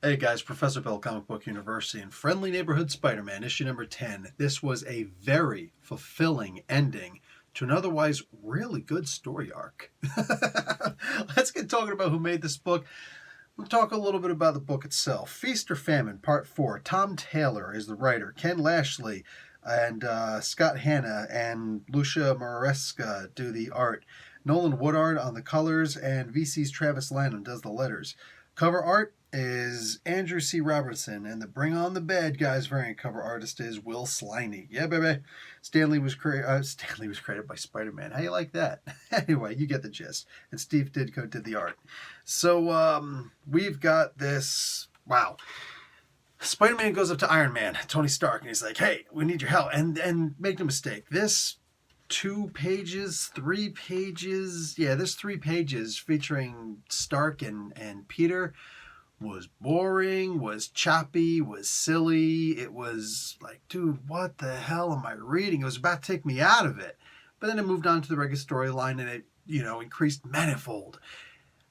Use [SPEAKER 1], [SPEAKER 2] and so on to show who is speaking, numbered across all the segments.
[SPEAKER 1] Hey guys, Professor Bill, Comic Book University, and Friendly Neighborhood Spider-Man, issue number 10. This was a very fulfilling ending to an otherwise really good story arc. Let's get talking about who made this book. We'll talk a little bit about the book itself. Feast or Famine, Part 4. Tom Taylor is the writer. Ken Lashley and Scott Hanna and Lucia Maresca do the art. Nolan Woodard on the colors, and VC's Travis Lanham does the letters. Cover art is Andrew C. Robertson, and the Bring On the Bad Guys variant cover artist is Will Sliney. Yeah, baby. Stanley was created by Spider-Man. How you like that? Anyway, you get the gist. And Steve Ditko did the art. So we've got this. Wow. Spider-Man goes up to Iron Man, Tony Stark, and he's like, "Hey, we need your help." And make no mistake, this 2 pages, 3 pages, there's 3 pages featuring Stark and Peter was boring, was choppy, was silly. It was like, dude, what the hell am I reading? It was about to take me out of it. But then it moved on to the regular storyline, and it, increased manifold.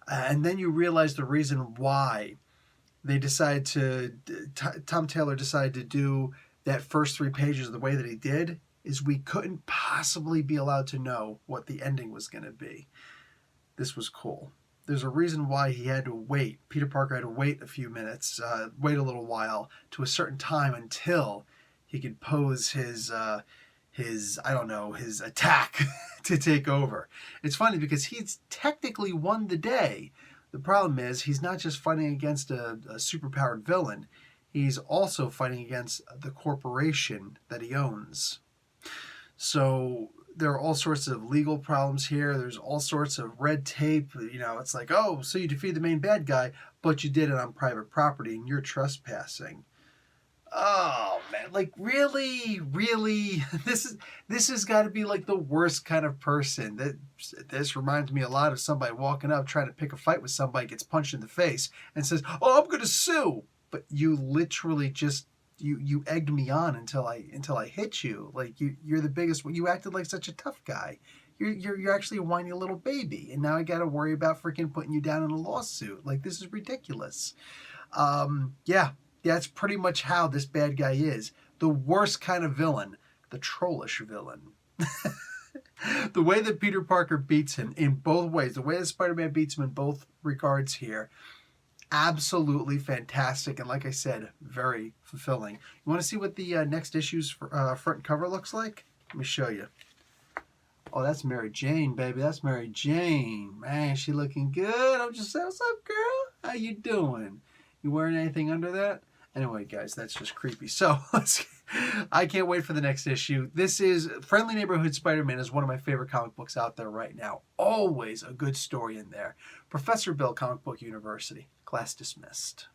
[SPEAKER 1] And then you realize the reason why they decided to, Tom Taylor decided to do that first 3 pages the way that he did, is we couldn't possibly be allowed to know what the ending was going to be. This was cool. There's a reason why he had to wait. Peter Parker had to wait a few minutes, wait a little while to a certain time until he could pose his attack to take over. It's funny because he's technically won the day. The problem is he's not just fighting against a superpowered villain. He's also fighting against the corporation that he owns. So there are all sorts of legal problems here. There's all sorts of red tape. It's like, oh, so you defeated the main bad guy, but you did it on private property and you're trespassing. Oh man, like really? This has got to be like the worst kind of person. This reminds me a lot of somebody walking up trying to pick a fight with somebody, gets punched in the face, and says, "Oh, I'm going to sue." But you literally just you egged me on until I hit you. Like you're the biggest. You acted like such a tough guy. You're actually a whiny little baby, and now I got to worry about freaking putting you down in a lawsuit. Like, this is ridiculous. That's pretty much how this bad guy is. The worst kind of villain, the trollish villain. The way that Peter Parker beats him in both ways, the way that Spider-Man beats him in both regards here, absolutely fantastic, and like I said, very fulfilling. You want to see what the next issue's front cover looks like? Let me show you. Oh, that's Mary Jane, baby. That's Mary Jane. Man, she looking good. I'm just saying, what's up, girl? How you doing? You wearing anything under that? Anyway, guys, that's just creepy. So, I can't wait for the next issue. This is Friendly Neighborhood Spider-Man is one of my favorite comic books out there right now. Always a good story in there. Professor Bill, Comic Book University. Class dismissed.